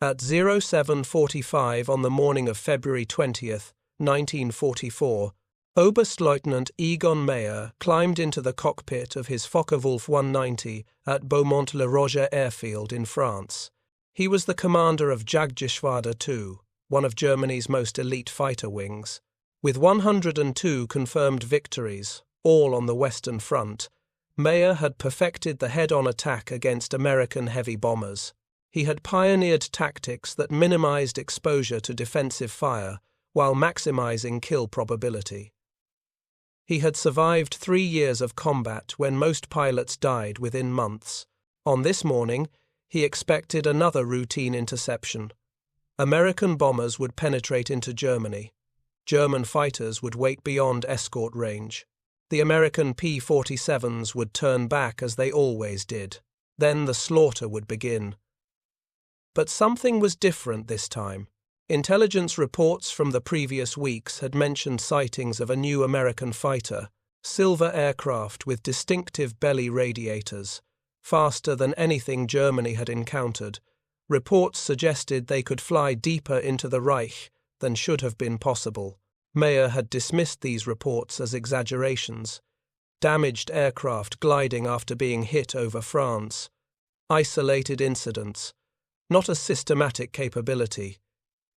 At 07:45 on the morning of February 20th, 1944, Oberstleutnant Egon Mayer climbed into the cockpit of his Focke-Wulf 190 at Beaumont-le-Roger airfield in France. He was the commander of Jagdgeschwader Two, one of Germany's most elite fighter wings. With 102 confirmed victories, all on the Western Front, Mayer had perfected the head-on attack against American heavy bombers. He had pioneered tactics that minimized exposure to defensive fire while maximizing kill probability. He had survived 3 years of combat when most pilots died within months. On this morning, he expected another routine interception. American bombers would penetrate into Germany. German fighters would wait beyond escort range. The American P-47's would turn back as they always did. Then the slaughter would begin. But something was different this time. Intelligence reports from the previous weeks had mentioned sightings of a new American fighter, silver aircraft with distinctive belly radiators, faster than anything Germany had encountered. Reports suggested they could fly deeper into the Reich than should have been possible. Mayer had dismissed these reports as exaggerations. Damaged aircraft gliding after being hit over France. Isolated incidents. Not a systematic capability.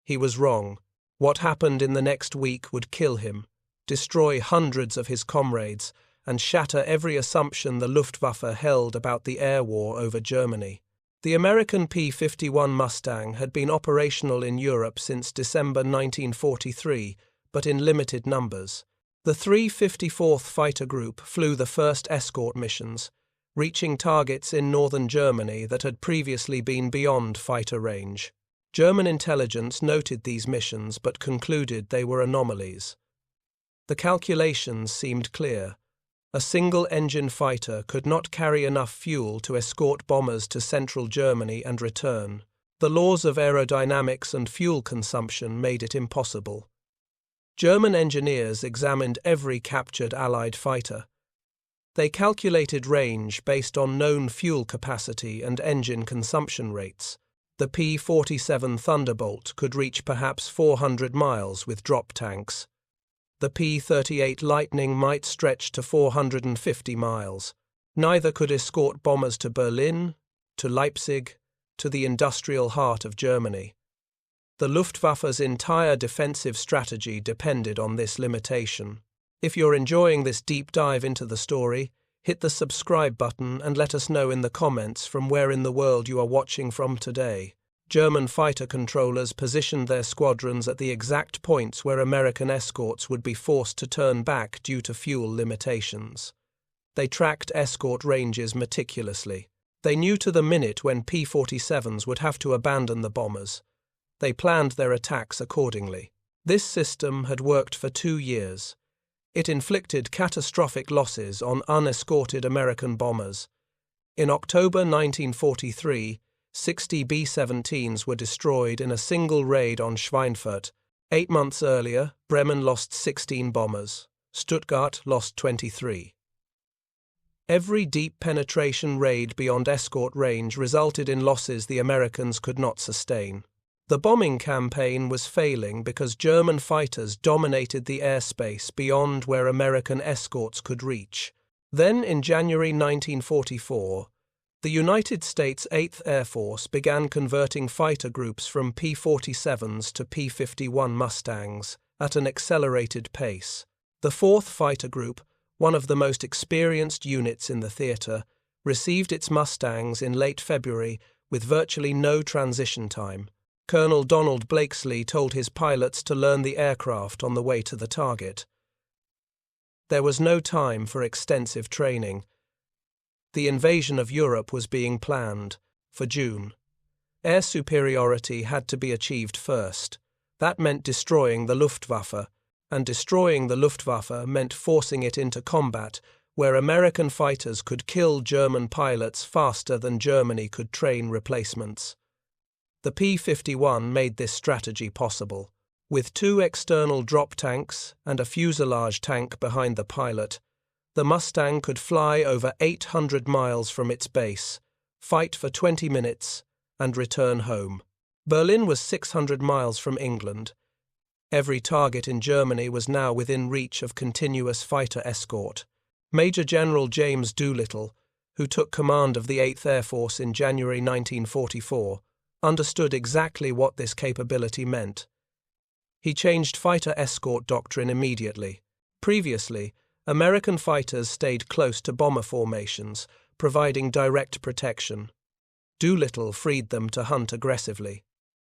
He was wrong. What happened in the next week would kill him, destroy hundreds of his comrades, and shatter every assumption the Luftwaffe held about the air war over Germany. The American P-51 Mustang had been operational in Europe since December 1943, but in limited numbers. The 354th Fighter Group flew the first escort missions, reaching targets in northern Germany that had previously been beyond fighter range. German intelligence noted these missions but concluded they were anomalies. The calculations seemed clear. A single-engine fighter could not carry enough fuel to escort bombers to central Germany and return. The laws of aerodynamics and fuel consumption made it impossible. German engineers examined every captured Allied fighter. They calculated range based on known fuel capacity and engine consumption rates. The P-47 Thunderbolt could reach perhaps 400 miles with drop tanks. The P-38 Lightning might stretch to 450 miles. Neither could escort bombers to Berlin, to Leipzig, to the industrial heart of Germany. The Luftwaffe's entire defensive strategy depended on this limitation. If you're enjoying this deep dive into the story, hit the subscribe button and let us know in the comments from where in the world you are watching from today. German fighter controllers positioned their squadrons at the exact points where American escorts would be forced to turn back due to fuel limitations. They tracked escort ranges meticulously. They knew to the minute when P-47's would have to abandon the bombers. They planned their attacks accordingly. This system had worked for 2 years. It inflicted catastrophic losses on unescorted American bombers. In October 1943, 60 B-17's were destroyed in a single raid on Schweinfurt. 8 months earlier, Bremen lost 16 bombers. Stuttgart lost 23. Every deep penetration raid beyond escort range resulted in losses the Americans could not sustain. The bombing campaign was failing because German fighters dominated the airspace beyond where American escorts could reach. Then, in January 1944, the United States 8th Air Force began converting fighter groups from P-47's to P-51 Mustangs at an accelerated pace. The 4th Fighter Group, one of the most experienced units in the theater, received its Mustangs in late February with virtually no transition time. Colonel Donald Blakesley told his pilots to learn the aircraft on the way to the target. There was no time for extensive training. The invasion of Europe was being planned for June. Air superiority had to be achieved first. That meant destroying the Luftwaffe, and destroying the Luftwaffe meant forcing it into combat where American fighters could kill German pilots faster than Germany could train replacements. The P-51 made this strategy possible. With 2 external drop tanks and a fuselage tank behind the pilot, the Mustang could fly over 800 miles from its base, fight for 20 minutes, and return home. Berlin was 600 miles from England. Every target in Germany was now within reach of continuous fighter escort. Major General James Doolittle, who took command of the 8th Air Force in January 1944, understood exactly what this capability meant. He changed fighter escort doctrine immediately. Previously, American fighters stayed close to bomber formations, providing direct protection. Doolittle freed them to hunt aggressively.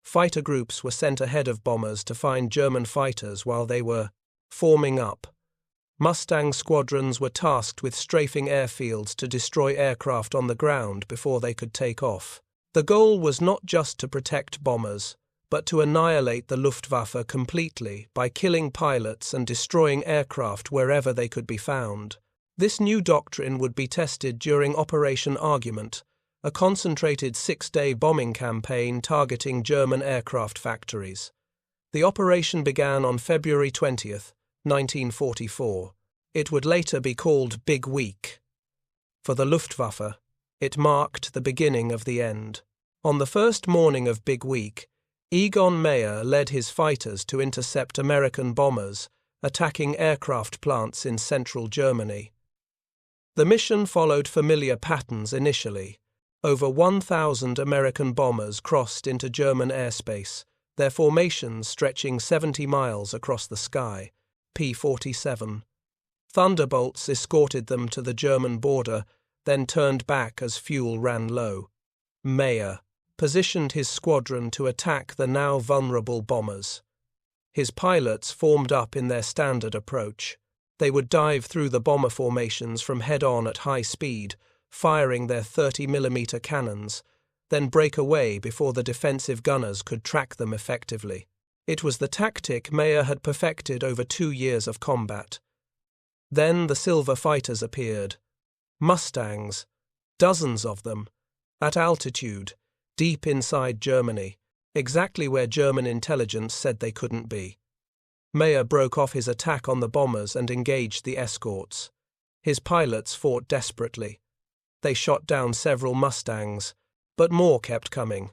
Fighter groups were sent ahead of bombers to find German fighters while they were forming up. Mustang squadrons were tasked with strafing airfields to destroy aircraft on the ground before they could take off. The goal was not just to protect bombers, but to annihilate the Luftwaffe completely by killing pilots and destroying aircraft wherever they could be found. This new doctrine would be tested during Operation Argument, a concentrated 6-day bombing campaign targeting German aircraft factories. The operation began on February 20th, 1944. It would later be called Big Week. For the Luftwaffe, it marked the beginning of the end. On the first morning of Big Week, Egon Mayer led his fighters to intercept American bombers attacking aircraft plants in central Germany. The mission followed familiar patterns initially. Over 1,000 American bombers crossed into German airspace, their formations stretching 70 miles across the sky. P-47. Thunderbolts escorted them to the German border, then turned back as fuel ran low. Mayer positioned his squadron to attack the now vulnerable bombers. His pilots formed up in their standard approach. They would dive through the bomber formations from head-on at high speed, firing their 30mm cannons, then break away before the defensive gunners could track them effectively. It was the tactic Mayer had perfected over 2 years of combat. Then the silver fighters appeared. Mustangs, dozens of them, at altitude, deep inside Germany, exactly where German intelligence said they couldn't be. Mayer broke off his attack on the bombers and engaged the escorts. His pilots fought desperately. They shot down several Mustangs, but more kept coming.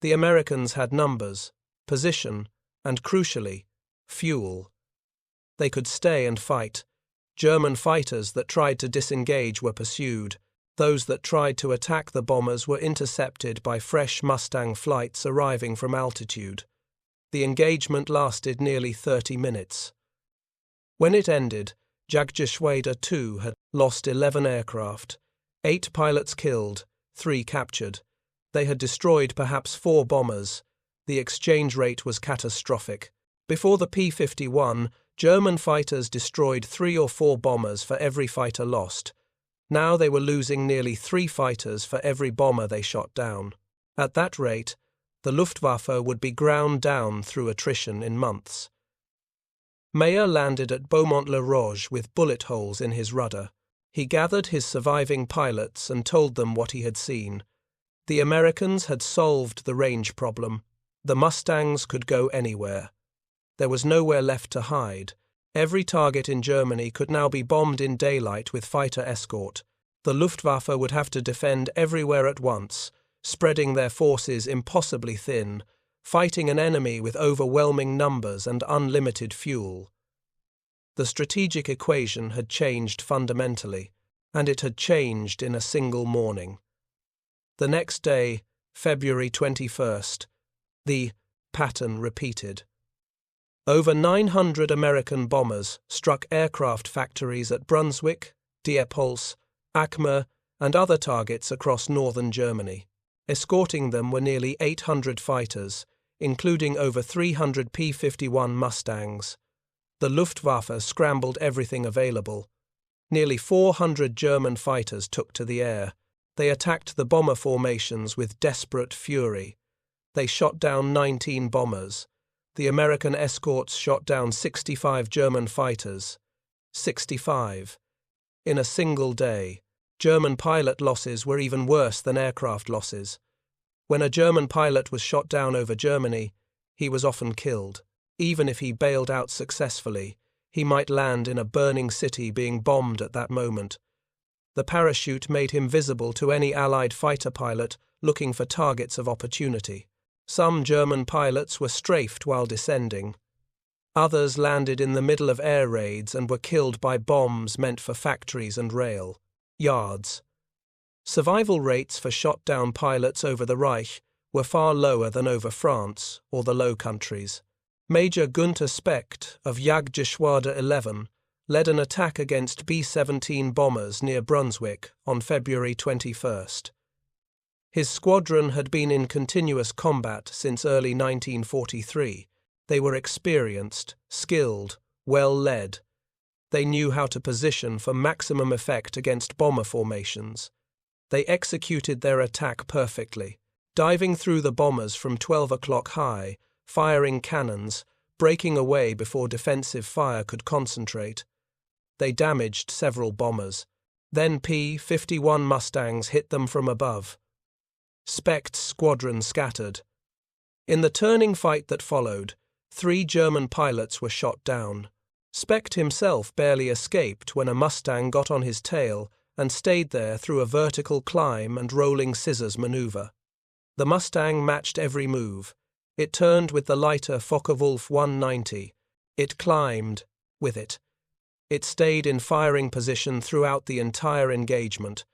The Americans had numbers, position, and crucially, fuel. They could stay and fight. German fighters that tried to disengage were pursued. Those that tried to attack the bombers were intercepted by fresh Mustang flights arriving from altitude. The engagement lasted nearly 30 minutes. When it ended, Jagdgeschwader Two had lost 11 aircraft, 8 pilots killed, 3 captured. They had destroyed perhaps 4 bombers. The exchange rate was catastrophic. Before the P-51, German fighters destroyed 3 or 4 bombers for every fighter lost. Now they were losing nearly 3 fighters for every bomber they shot down. At that rate, the Luftwaffe would be ground down through attrition in months. Mayer landed at Beaumont-le-Roger with bullet holes in his rudder. He gathered his surviving pilots and told them what he had seen. The Americans had solved the range problem. The Mustangs could go anywhere. There was nowhere left to hide. Every target in Germany could now be bombed in daylight with fighter escort. The Luftwaffe would have to defend everywhere at once, spreading their forces impossibly thin, fighting an enemy with overwhelming numbers and unlimited fuel. The strategic equation had changed fundamentally, and it had changed in a single morning. The next day, February 21st, the pattern repeated. Over 900 American bombers struck aircraft factories at Brunswick, Diepholz, Acme, and other targets across northern Germany. Escorting them were nearly 800 fighters, including over 300 P-51 Mustangs. The Luftwaffe scrambled everything available. Nearly 400 German fighters took to the air. They attacked the bomber formations with desperate fury. They shot down 19 bombers. The American escorts shot down 65 German fighters. 65. In a single day. German pilot losses were even worse than aircraft losses. When a German pilot was shot down over Germany, he was often killed. Even if he bailed out successfully, he might land in a burning city being bombed at that moment. The parachute made him visible to any Allied fighter pilot looking for targets of opportunity. Some German pilots were strafed while descending. Others landed in the middle of air raids and were killed by bombs meant for factories and rail yards. Survival rates for shot-down pilots over the Reich were far lower than over France or the Low Countries. Major Günther Specht of Jagdgeschwader 11 led an attack against B-17 bombers near Brunswick on February 21st. His squadron had been in continuous combat since early 1943. They were experienced, skilled, well led. They knew how to position for maximum effect against bomber formations. They executed their attack perfectly, diving through the bombers from 12 o'clock high, firing cannons, breaking away before defensive fire could concentrate. They damaged several bombers. Then P-51 Mustangs hit them from above. Specht's squadron scattered. In the turning fight that followed, 3 German pilots were shot down. Specht himself barely escaped when a Mustang got on his tail and stayed there through a vertical climb and rolling scissors maneuver. The Mustang matched every move. It turned with the lighter Focke-Wulf 190. It climbed with it. It stayed in firing position throughout the entire engagement.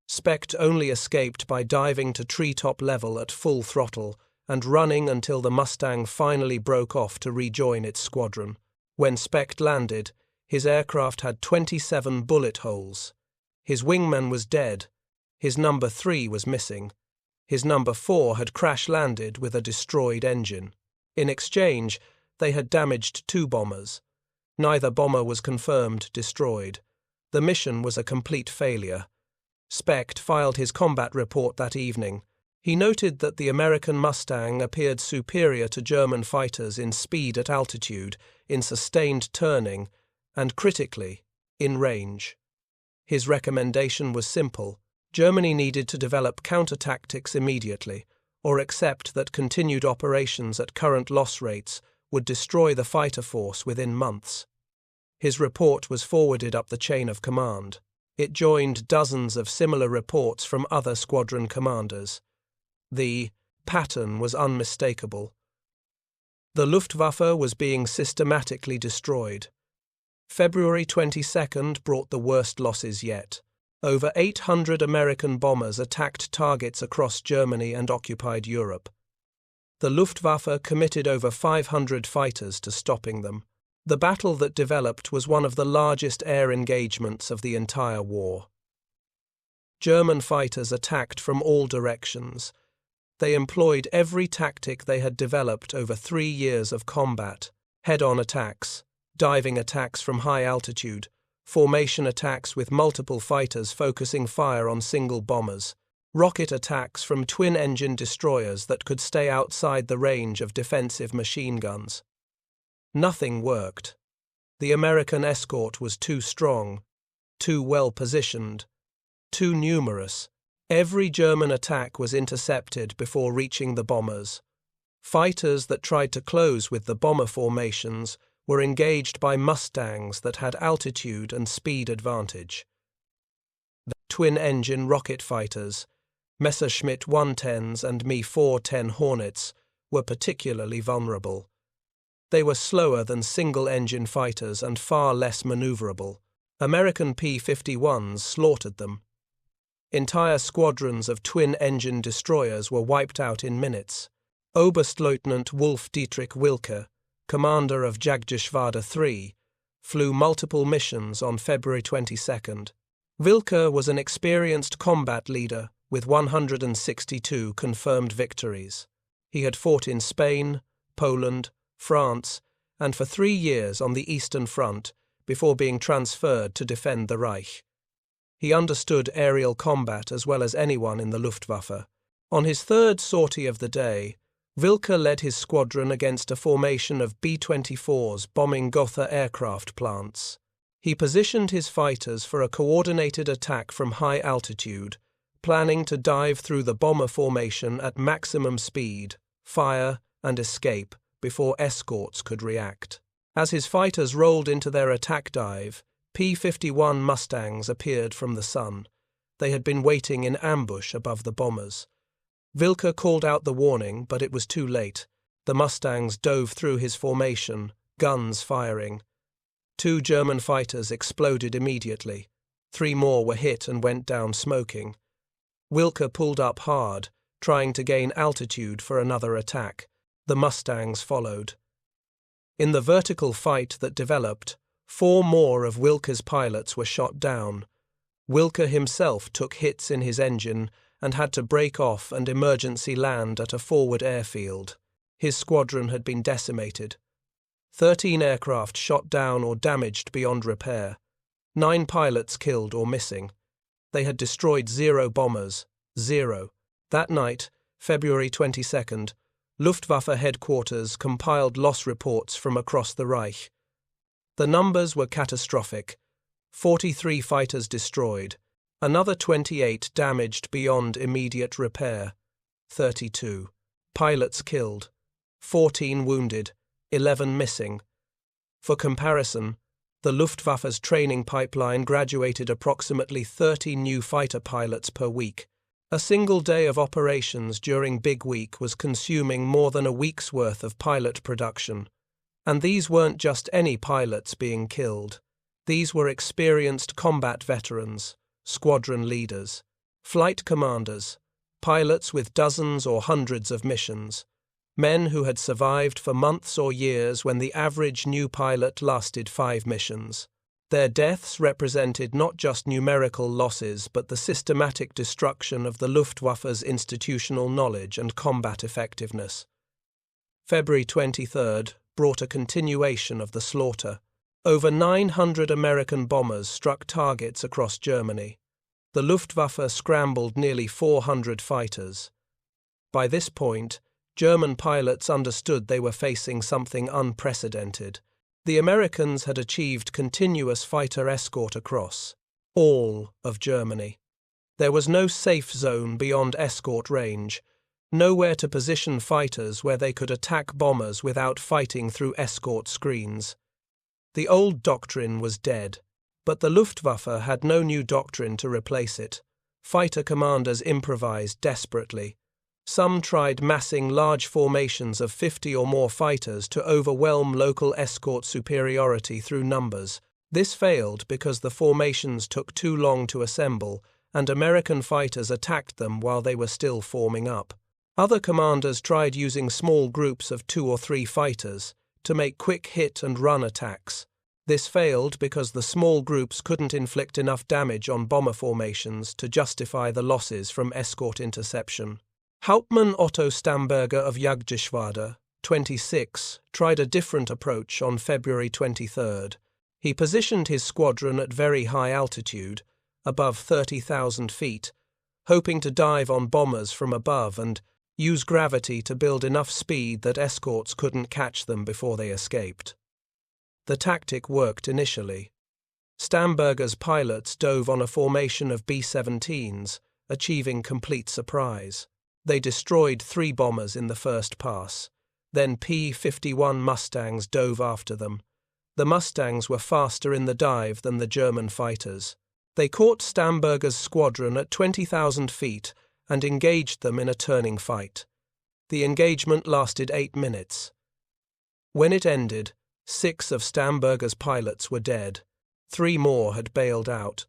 Specht only escaped by diving to treetop level at full throttle and running until the Mustang finally broke off to rejoin its squadron. When Specht landed, his aircraft had 27 bullet holes. His wingman was dead. His number 3 was missing. His number 4 had crash-landed with a destroyed engine. In exchange, they had damaged 2 bombers. Neither bomber was confirmed destroyed. The mission was a complete failure. Specht filed his combat report that evening. He noted that the American Mustang appeared superior to German fighters in speed at altitude, in sustained turning, and critically, in range. His recommendation was simple. Germany needed to develop counter-tactics immediately, or accept that continued operations at current loss rates would destroy the fighter force within months. His report was forwarded up the chain of command. It joined dozens of similar reports from other squadron commanders. The pattern was unmistakable. The Luftwaffe was being systematically destroyed. February 22nd brought the worst losses yet. Over 800 American bombers attacked targets across Germany and occupied Europe. The Luftwaffe committed over 500 fighters to stopping them. The battle that developed was one of the largest air engagements of the entire war. German fighters attacked from all directions. They employed every tactic they had developed over 3 years of combat: head-on attacks, diving attacks from high altitude, formation attacks with multiple fighters focusing fire on single bombers, rocket attacks from twin-engine destroyers that could stay outside the range of defensive machine guns. Nothing worked. The American escort was too strong, too well-positioned, too numerous. Every German attack was intercepted before reaching the bombers. Fighters that tried to close with the bomber formations were engaged by Mustangs that had altitude and speed advantage. The twin-engine rocket fighters, Messerschmitt 110s and Me-410 Hornets, were particularly vulnerable. They were slower than single-engine fighters and far less maneuverable. American P-51's slaughtered them. Entire squadrons of twin-engine destroyers were wiped out in minutes. Oberstleutnant Wolf Dietrich Wilke, commander of Jagdgeschwader 3, flew multiple missions on February 22nd. Wilke was an experienced combat leader with 162 confirmed victories. He had fought in Spain, Poland, France, and for 3 years on the Eastern Front before being transferred to defend the Reich. He understood aerial combat as well as anyone in the Luftwaffe. On his 3rd sortie of the day, Wilke led his squadron against a formation of B-24's bombing Gotha aircraft plants. He positioned his fighters for a coordinated attack from high altitude, planning to dive through the bomber formation at maximum speed, fire, and escape before escorts could react. As his fighters rolled into their attack dive, P-51 Mustangs appeared from the sun. They had been waiting in ambush above the bombers. Wilke called out the warning, but it was too late. The Mustangs dove through his formation, guns firing. 2 German fighters exploded immediately. 3 more were hit and went down smoking. Wilke pulled up hard, trying to gain altitude for another attack. The Mustangs followed. In the vertical fight that developed, 4 more of Wilke's pilots were shot down. Wilke himself took hits in his engine and had to break off and emergency land at a forward airfield. His squadron had been decimated. 13 aircraft shot down or damaged beyond repair. 9 pilots killed or missing. They had destroyed 0 bombers. 0. That night, February 22nd, Luftwaffe headquarters compiled loss reports from across the Reich. The numbers were catastrophic. 43 fighters destroyed. Another 28 damaged beyond immediate repair. 32 pilots killed. 14 wounded. 11 missing. For comparison, the Luftwaffe's training pipeline graduated approximately 30 new fighter pilots per week. A single day of operations during Big Week was consuming more than a week's worth of pilot production. And these weren't just any pilots being killed. These were experienced combat veterans, squadron leaders, flight commanders, pilots with dozens or hundreds of missions, men who had survived for months or years when the average new pilot lasted 5 missions. Their deaths represented not just numerical losses but the systematic destruction of the Luftwaffe's institutional knowledge and combat effectiveness. February 23rd brought a continuation of the slaughter. Over 900 American bombers struck targets across Germany. The Luftwaffe scrambled nearly 400 fighters. By this point, German pilots understood they were facing something unprecedented. The Americans had achieved continuous fighter escort across all of Germany. There was no safe zone beyond escort range, nowhere to position fighters where they could attack bombers without fighting through escort screens. The old doctrine was dead, but the Luftwaffe had no new doctrine to replace it. Fighter commanders improvised desperately. Some tried massing large formations of 50 or more fighters to overwhelm local escort superiority through numbers. This failed because the formations took too long to assemble, and American fighters attacked them while they were still forming up. Other commanders tried using small groups of 2 or 3 fighters to make quick hit-and-run attacks. This failed because the small groups couldn't inflict enough damage on bomber formations to justify the losses from escort interception. Hauptmann Otto Stamberger of Jagdgeschwader 26 tried a different approach on February 23rd. He positioned his squadron at very high altitude, above 30,000 feet, hoping to dive on bombers from above and use gravity to build enough speed that escorts couldn't catch them before they escaped. The tactic worked initially. Stamberger's pilots dove on a formation of B-17s, achieving complete surprise. They destroyed 3 bombers in the first pass. Then P-51 Mustangs dove after them. The Mustangs were faster in the dive than the German fighters. They caught Stamberger's squadron at 20,000 feet and engaged them in a turning fight. The engagement lasted 8 minutes. When it ended, 6 of Stamberger's pilots were dead. 3 more had bailed out.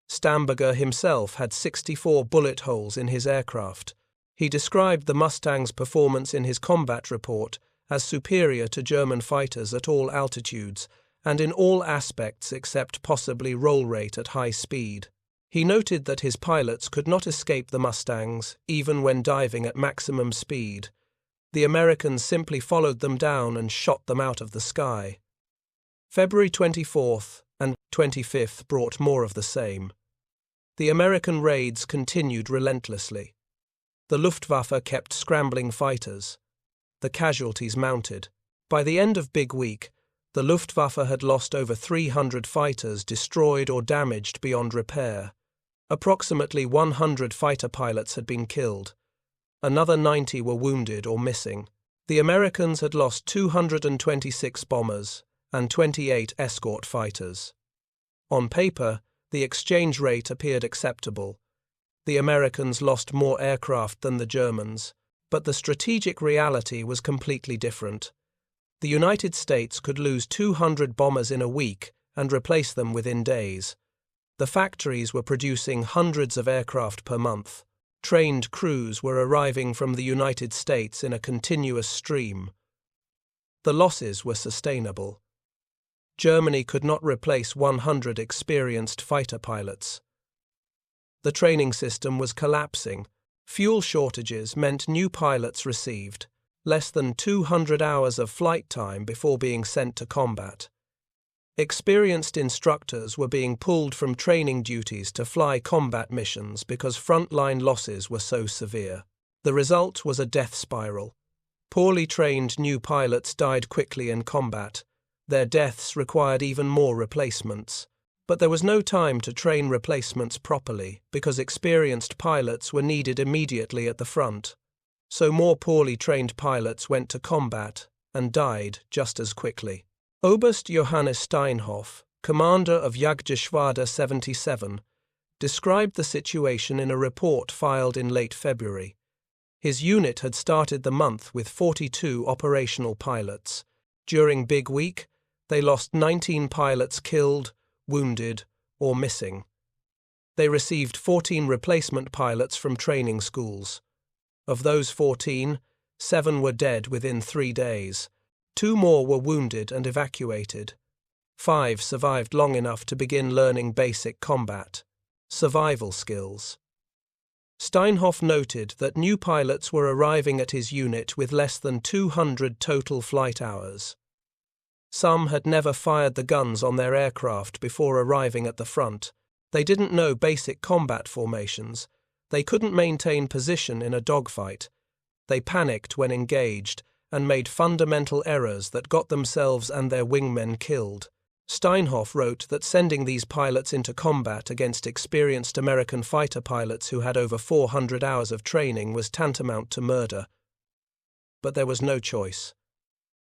Stamberger himself had 64 bullet holes in his aircraft. He described the Mustang's performance in his combat report as superior to German fighters at all altitudes and in all aspects except possibly roll rate at high speed. He noted that his pilots could not escape the Mustangs even when diving at maximum speed. The Americans simply followed them down and shot them out of the sky. February 24th and 25th brought more of the same. The American raids continued relentlessly. The Luftwaffe kept scrambling fighters. The casualties mounted. By the end of Big Week, the Luftwaffe had lost over 300 fighters destroyed or damaged beyond repair. Approximately 100 fighter pilots had been killed. Another 90 were wounded or missing. The Americans had lost 226 bombers and 28 escort fighters. On paper, the exchange rate appeared acceptable. The Americans lost more aircraft than the Germans, but the strategic reality was completely different. The United States could lose 200 bombers in a week and replace them within days. The factories were producing hundreds of aircraft per month. Trained crews were arriving from the United States in a continuous stream. The losses were sustainable. Germany could not replace 100 experienced fighter pilots. The training system was collapsing. Fuel shortages meant new pilots received less than 200 hours of flight time before being sent to combat. Experienced instructors were being pulled from training duties to fly combat missions because frontline losses were so severe. The result was a death spiral. Poorly trained new pilots died quickly in combat. Their deaths required even more replacements. But there was no time to train replacements properly because experienced pilots were needed immediately at the front. So more poorly trained pilots went to combat and died just as quickly. Oberst Johannes Steinhoff, commander of Jagdgeschwader 77, described the situation in a report filed in late February. His unit had started the month with 42 operational pilots. During Big Week, they lost 19 pilots killed, wounded, or missing. They received 14 replacement pilots from training schools. Of those 14, 7 were dead within 3 days. 2 more were wounded and evacuated. 5 survived long enough to begin learning basic combat, survival skills. Steinhoff noted that new pilots were arriving at his unit with less than 200 total flight hours. Some had never fired the guns on their aircraft before arriving at the front. They didn't know basic combat formations. They couldn't maintain position in a dogfight. They panicked when engaged and made fundamental errors that got themselves and their wingmen killed. Steinhoff wrote that sending these pilots into combat against experienced American fighter pilots who had over 400 hours of training was tantamount to murder. But there was no choice.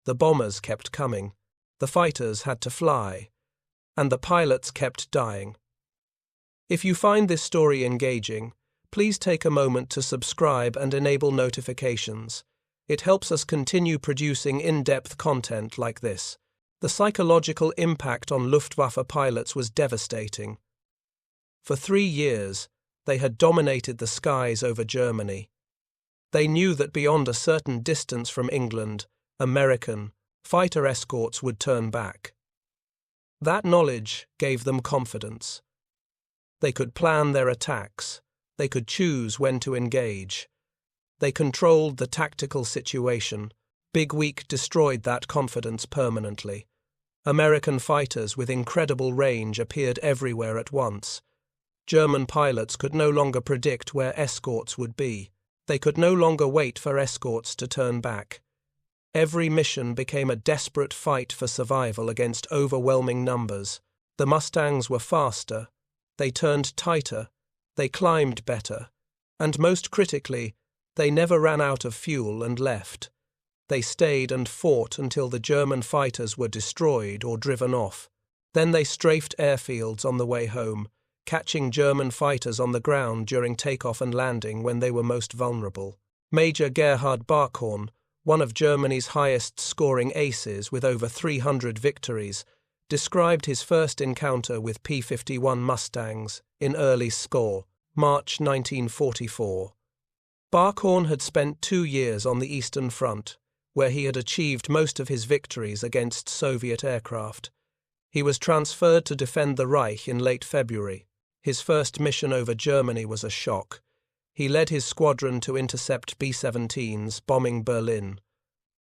The bombers kept coming. The fighters had to fly, and the pilots kept dying. If you find this story engaging, please take a moment to subscribe and enable notifications. It helps us continue producing in-depth content like this. The psychological impact on Luftwaffe pilots was devastating. For 3 years, they had dominated the skies over Germany. They knew that beyond a certain distance from England, American fighter escorts would turn back. That knowledge gave them confidence. They could plan their attacks. They could choose when to engage. They controlled the tactical situation. Big Week destroyed that confidence permanently. American fighters with incredible range appeared everywhere at once. German pilots could no longer predict where escorts would be. They could no longer wait for escorts to turn back. Every mission became a desperate fight for survival against overwhelming numbers. The Mustangs were faster. They turned tighter. They climbed better. And most critically, they never ran out of fuel and left. They stayed and fought until the German fighters were destroyed or driven off. Then they strafed airfields on the way home, catching German fighters on the ground during takeoff and landing when they were most vulnerable. Major Gerhard Barkhorn, one of Germany's highest-scoring aces with over 300 victories, described his first encounter with P-51 Mustangs in early score, March 1944. Barkhorn had spent 2 years on the Eastern Front, where he had achieved most of his victories against Soviet aircraft. He was transferred to defend the Reich in late February. His first mission over Germany was a shock. He led his squadron to intercept B-17's, bombing Berlin.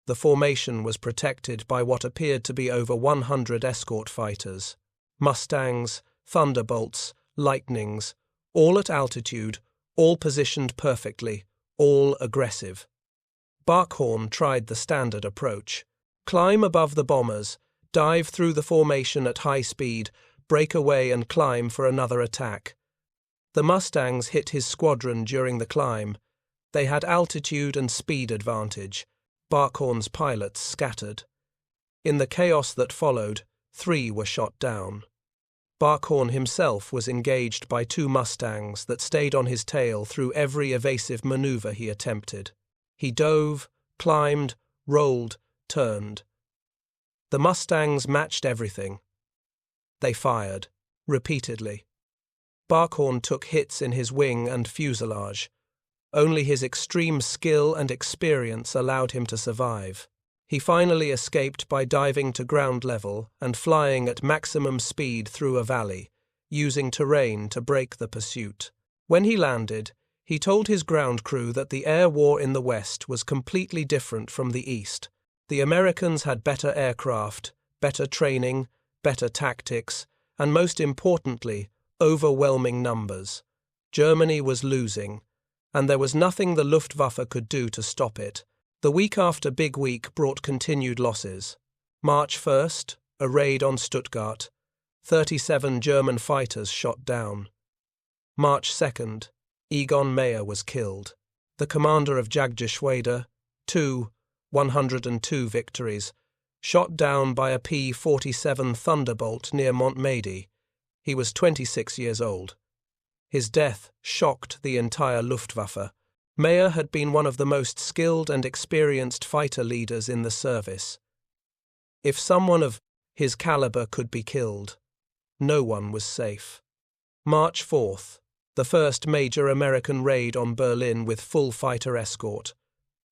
The formation was protected by what appeared to be over 100 escort fighters. Mustangs, Thunderbolts, Lightnings, all at altitude, all positioned perfectly, all aggressive. Barkhorn tried the standard approach. Climb above the bombers, dive through the formation at high speed, break away and climb for another attack. The Mustangs hit his squadron during the climb. They had altitude and speed advantage. Barkhorn's pilots scattered. In the chaos that followed, 3 were shot down. Barkhorn himself was engaged by 2 Mustangs that stayed on his tail through every evasive maneuver he attempted. He dove, climbed, rolled, turned. The Mustangs matched everything. They fired, repeatedly. Barkhorn took hits in his wing and fuselage. Only his extreme skill and experience allowed him to survive. He finally escaped by diving to ground level and flying at maximum speed through a valley, using terrain to break the pursuit. When he landed, he told his ground crew that the air war in the West was completely different from the East. The Americans had better aircraft, better training, better tactics, and most importantly, overwhelming numbers. Germany was losing, and there was nothing the Luftwaffe could do to stop it. The week after Big Week brought continued losses. March 1st, a raid on Stuttgart. 37 German fighters shot down. March 2nd, Egon Mayer was killed. The commander of Jagdgeschwader Two, 102 victories, shot down by a P-47 Thunderbolt near Montmedy. He was 26 years old. His death shocked the entire Luftwaffe. Mayer had been one of the most skilled and experienced fighter leaders in the service. If someone of his caliber could be killed, no one was safe. March 4th, the first major American raid on Berlin with full fighter escort.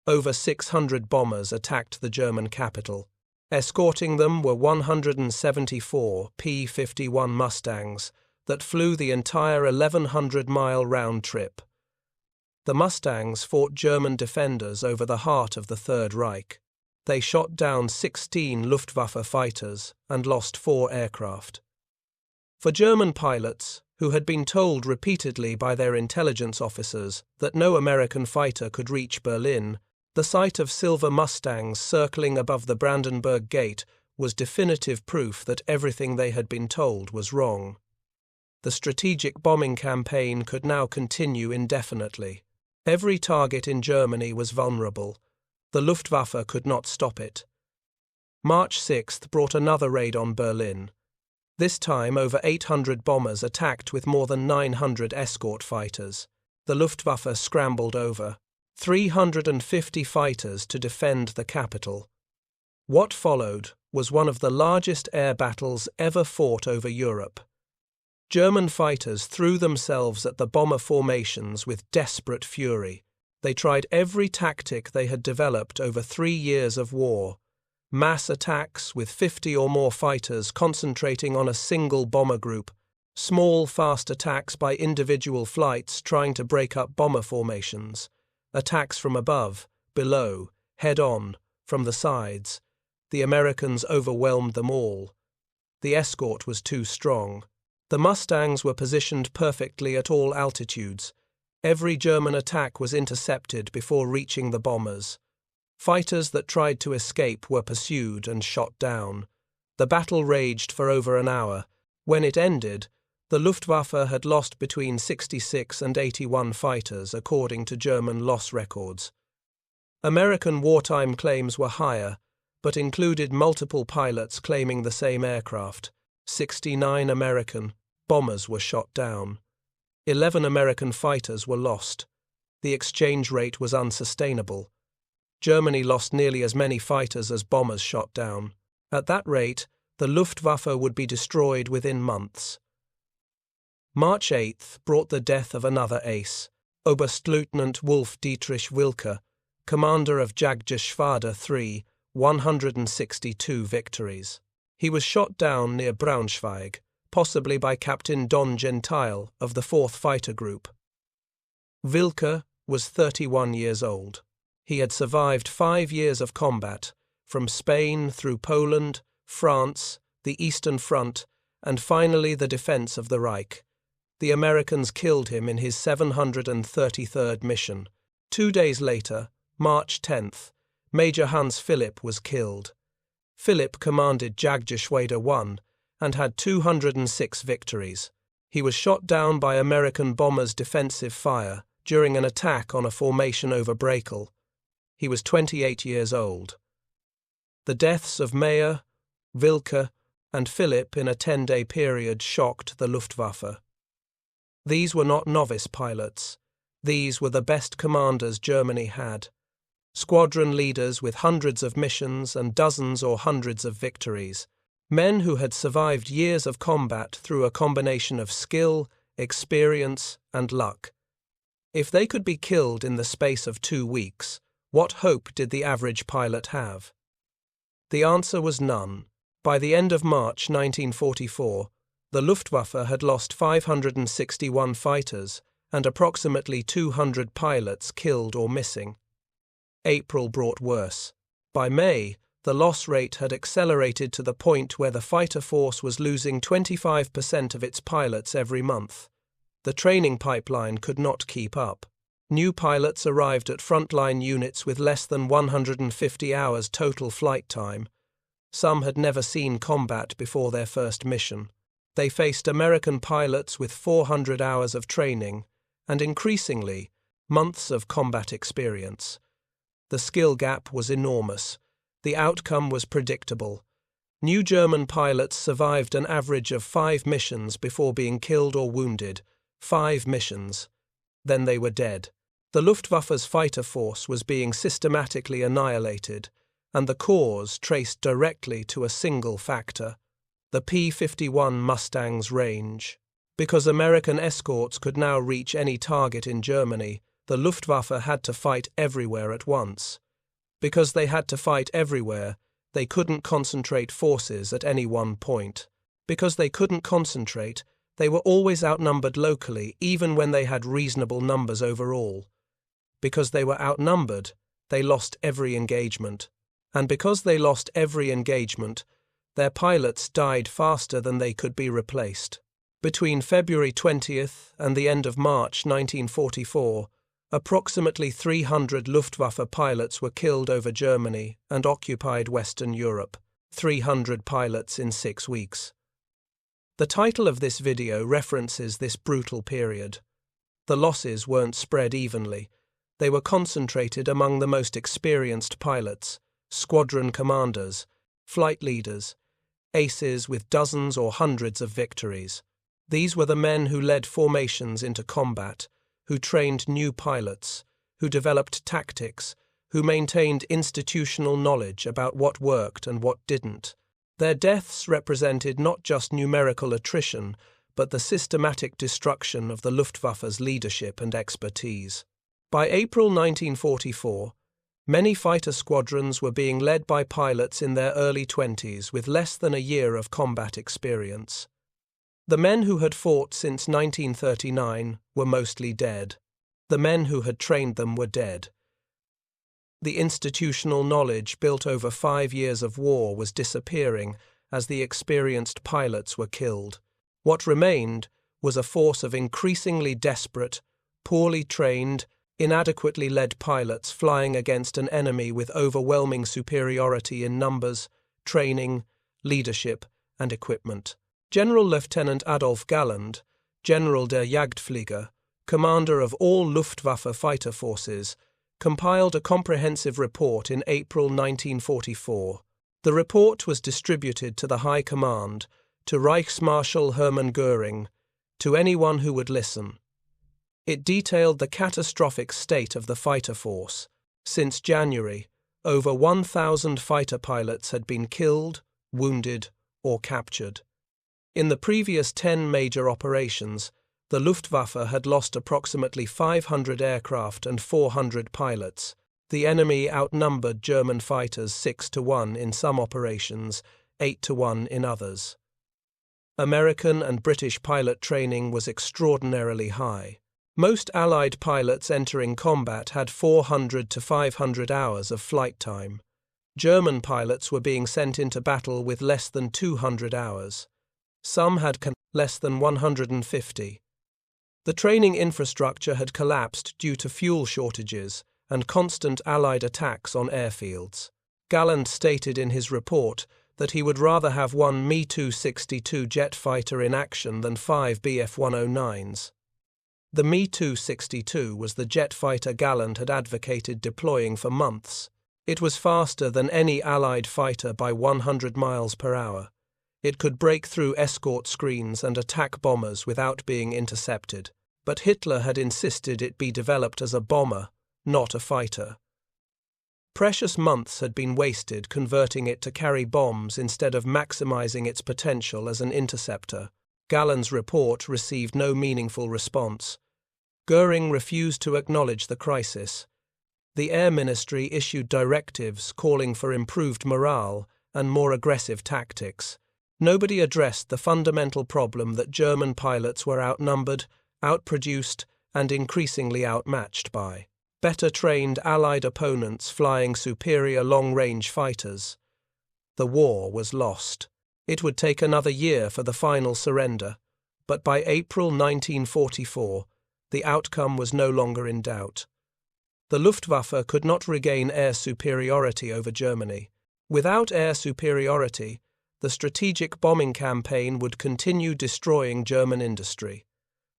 Over 600 bombers attacked the German capital. Escorting them were 174 P-51 Mustangs that flew the entire 1,100-mile round trip. The Mustangs fought German defenders over the heart of the Third Reich. They shot down 16 Luftwaffe fighters and lost 4 aircraft. For German pilots, who had been told repeatedly by their intelligence officers that no American fighter could reach Berlin, the sight of silver Mustangs circling above the Brandenburg Gate was definitive proof that everything they had been told was wrong. The strategic bombing campaign could now continue indefinitely. Every target in Germany was vulnerable. The Luftwaffe could not stop it. March 6th brought another raid on Berlin. This time over 800 bombers attacked with more than 900 escort fighters. The Luftwaffe scrambled over 350 fighters to defend the capital. What followed was one of the largest air battles ever fought over Europe. German fighters threw themselves at the bomber formations with desperate fury. They tried every tactic they had developed over 3 years of war. Mass attacks with 50 or more fighters concentrating on a single bomber group. Small, fast attacks by individual flights trying to break up bomber formations. Attacks from above, below, head-on, from the sides. The Americans overwhelmed them all. The escort was too strong. The Mustangs were positioned perfectly at all altitudes. Every German attack was intercepted before reaching the bombers. Fighters that tried to escape were pursued and shot down. The battle raged for over an hour. When it ended, the Luftwaffe had lost between 66 and 81 fighters, according to German loss records. American wartime claims were higher, but included multiple pilots claiming the same aircraft. 69 American bombers were shot down. 11 American fighters were lost. The exchange rate was unsustainable. Germany lost nearly as many fighters as bombers shot down. At that rate, the Luftwaffe would be destroyed within months. March 8th brought the death of another ace, Oberstleutnant Wolf Dietrich Wilke, commander of Jagdgeschwader 3, 162 victories. He was shot down near Braunschweig, possibly by Captain Don Gentile of the 4th Fighter Group. Wilke was 31 years old. He had survived 5 years of combat, from Spain through Poland, France, the Eastern Front, and finally the defense of the Reich. The Americans killed him in his 733rd mission. 2 days later, March 10th, Major Hans Philipp was killed. Philipp commanded Jagdgeschwader 1 and had 206 victories. He was shot down by American bombers' defensive fire during an attack on a formation over Brakel. He was 28 years old. The deaths of Mayer, Wilke, and Philipp in a 10-day period shocked the Luftwaffe. These were not novice pilots. These were the best commanders Germany had. Squadron leaders with hundreds of missions and dozens or hundreds of victories. Men who had survived years of combat through a combination of skill, experience, and luck. If they could be killed in the space of 2 weeks, what hope did the average pilot have? The answer was none. By the end of March 1944, the Luftwaffe had lost 561 fighters and approximately 200 pilots killed or missing. April brought worse. By May, the loss rate had accelerated to the point where the fighter force was losing 25% of its pilots every month. The training pipeline could not keep up. New pilots arrived at frontline units with less than 150 hours total flight time. Some had never seen combat before their first mission. They faced American pilots with 400 hours of training and, increasingly, months of combat experience. The skill gap was enormous. The outcome was predictable. New German pilots survived an average of 5 missions before being killed or wounded. 5 missions. Then they were dead. The Luftwaffe's fighter force was being systematically annihilated, and the cause traced directly to a single factor: the P-51 Mustang's range. Because American escorts could now reach any target in Germany, the Luftwaffe had to fight everywhere at once. Because they had to fight everywhere, they couldn't concentrate forces at any one point. Because they couldn't concentrate, they were always outnumbered locally, even when they had reasonable numbers overall. Because they were outnumbered, they lost every engagement. And because they lost every engagement, their pilots died faster than they could be replaced. Between February 20th and the end of March 1944, approximately 300 Luftwaffe pilots were killed over Germany and occupied Western Europe. 300 pilots in 6 weeks. The title of this video references this brutal period. The losses weren't spread evenly. They were concentrated among the most experienced pilots, squadron commanders, flight leaders, aces with dozens or hundreds of victories. These were the men who led formations into combat, who trained new pilots, who developed tactics, who maintained institutional knowledge about what worked and what didn't. Their deaths represented not just numerical attrition, but the systematic destruction of the Luftwaffe's leadership and expertise. By April 1944, many fighter squadrons were being led by pilots in their early 20s with less than a year of combat experience. The men who had fought since 1939 were mostly dead. The men who had trained them were dead. The institutional knowledge built over 5 years of war was disappearing as the experienced pilots were killed. What remained was a force of increasingly desperate, poorly trained, inadequately led pilots flying against an enemy with overwhelming superiority in numbers, training, leadership, and equipment. General Lieutenant Adolf Galland, General der Jagdflieger, commander of all Luftwaffe fighter forces, compiled a comprehensive report in April 1944. The report was distributed to the High Command, to Reichsmarschall Hermann Göring, to anyone who would listen. It detailed the catastrophic state of the fighter force. Since January, over 1,000 fighter pilots had been killed, wounded, or captured. In the previous 10 major operations, the Luftwaffe had lost approximately 500 aircraft and 400 pilots. The enemy outnumbered German fighters 6-1 in some operations, 8-1 in others. American and British pilot training was extraordinarily high. Most Allied pilots entering combat had 400 to 500 hours of flight time. German pilots were being sent into battle with less than 200 hours. Some had less than 150. The training infrastructure had collapsed due to fuel shortages and constant Allied attacks on airfields. Galland stated in his report that he would rather have one Me-262 jet fighter in action than 5 Bf-109s. The Me-262 was the jet fighter Galland had advocated deploying for months. It was faster than any Allied fighter by 100 miles per hour. It could break through escort screens and attack bombers without being intercepted, but Hitler had insisted it be developed as a bomber, not a fighter. Precious months had been wasted converting it to carry bombs instead of maximizing its potential as an interceptor. Gallen's report received no meaningful response. Goering refused to acknowledge the crisis. The Air Ministry issued directives calling for improved morale and more aggressive tactics. Nobody addressed the fundamental problem that German pilots were outnumbered, outproduced, and increasingly outmatched by better-trained Allied opponents flying superior long-range fighters. The war was lost. It would take another year for the final surrender, but by April 1944, the outcome was no longer in doubt. The Luftwaffe could not regain air superiority over Germany. Without air superiority, the strategic bombing campaign would continue destroying German industry.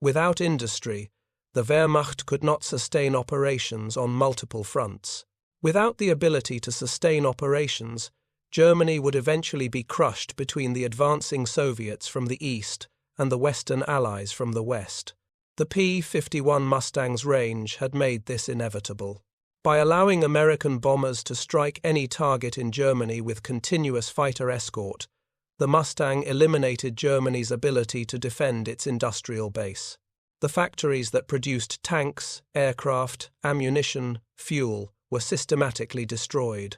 Without industry, the Wehrmacht could not sustain operations on multiple fronts. Without the ability to sustain operations, Germany would eventually be crushed between the advancing Soviets from the east and the Western Allies from the west. The P-51 Mustang's range had made this inevitable. By allowing American bombers to strike any target in Germany with continuous fighter escort, the Mustang eliminated Germany's ability to defend its industrial base. The factories that produced tanks, aircraft, ammunition, fuel were systematically destroyed.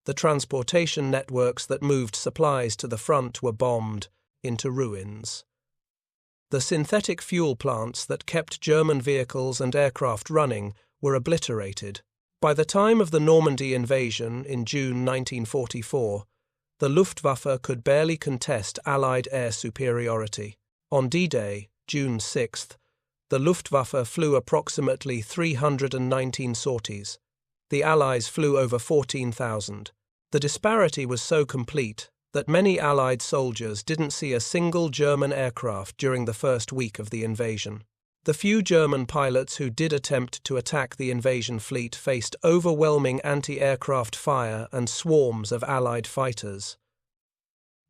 The transportation networks that moved supplies to the front were bombed into ruins. The synthetic fuel plants that kept German vehicles and aircraft running were obliterated. By the time of the Normandy invasion in June 1944, the Luftwaffe could barely contest Allied air superiority. On D-Day, June 6th, the Luftwaffe flew approximately 319 sorties. The Allies flew over 14,000. The disparity was so complete that many Allied soldiers didn't see a single German aircraft during the first week of the invasion. The few German pilots who did attempt to attack the invasion fleet faced overwhelming anti-aircraft fire and swarms of Allied fighters.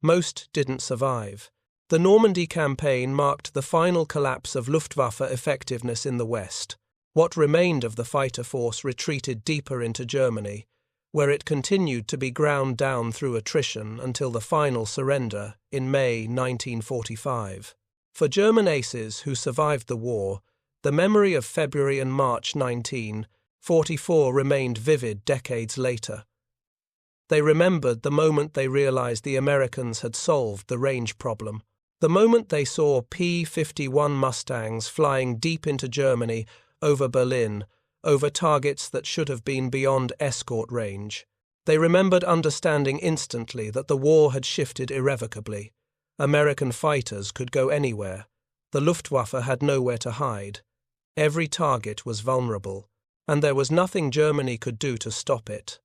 Most didn't survive. The Normandy campaign marked the final collapse of Luftwaffe effectiveness in the West. What remained of the fighter force retreated deeper into Germany, where it continued to be ground down through attrition until the final surrender in May 1945. For German aces who survived the war, the memory of February and March 1944 remained vivid decades later. They remembered the moment they realized the Americans had solved the range problem. The moment they saw P-51 Mustangs flying deep into Germany, over Berlin, over targets that should have been beyond escort range. They remembered understanding instantly that the war had shifted irrevocably. American fighters could go anywhere. The Luftwaffe had nowhere to hide. Every target was vulnerable, and there was nothing Germany could do to stop it.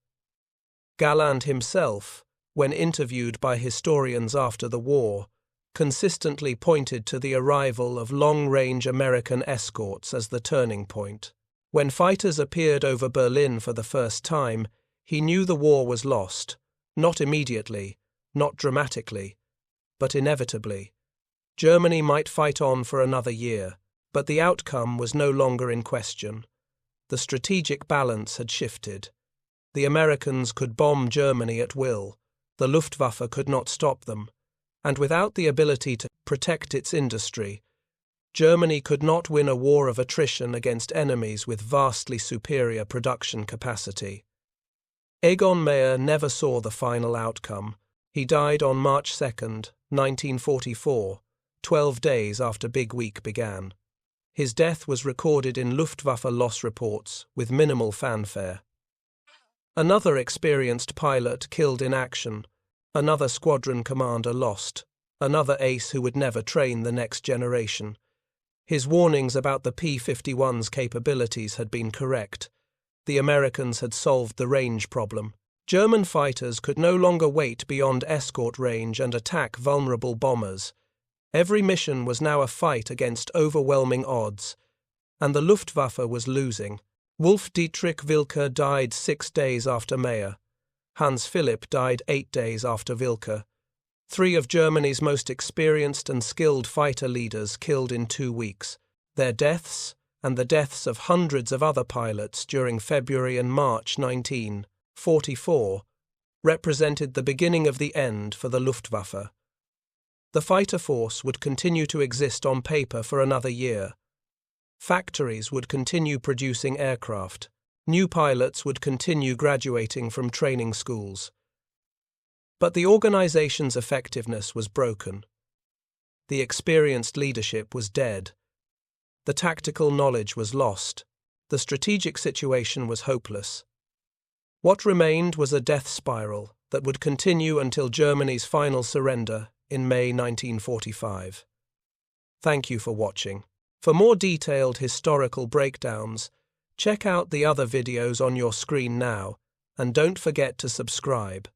Galland himself, when interviewed by historians after the war, consistently pointed to the arrival of long-range American escorts as the turning point. When fighters appeared over Berlin for the first time, he knew the war was lost, not immediately, not dramatically, but inevitably. Germany might fight on for another year, but the outcome was no longer in question. The strategic balance had shifted. The Americans could bomb Germany at will. The Luftwaffe could not stop them. And without the ability to protect its industry, Germany could not win a war of attrition against enemies with vastly superior production capacity. Egon Mayer never saw the final outcome. He died on March 2nd, 1944, 12 days after Big Week began. His death was recorded in Luftwaffe loss reports with minimal fanfare. Another experienced pilot killed in action. Another squadron commander lost, another ace who would never train the next generation. His warnings about the P-51's capabilities had been correct. The Americans had solved the range problem. German fighters could no longer wait beyond escort range and attack vulnerable bombers. Every mission was now a fight against overwhelming odds, and the Luftwaffe was losing. Wolf-Dietrich Wilke died 6 days after Mayer. Hans Philipp died 8 days after Wilke. 3 of Germany's most experienced and skilled fighter leaders killed in 2 weeks. Their deaths, and the deaths of hundreds of other pilots during February and March 1944, represented the beginning of the end for the Luftwaffe. The fighter force would continue to exist on paper for another year. Factories would continue producing aircraft. New pilots would continue graduating from training schools. But the organization's effectiveness was broken. The experienced leadership was dead. The tactical knowledge was lost. The strategic situation was hopeless. What remained was a death spiral that would continue until Germany's final surrender in May 1945. Thank you for watching. For more detailed historical breakdowns, check out the other videos on your screen now, and don't forget to subscribe.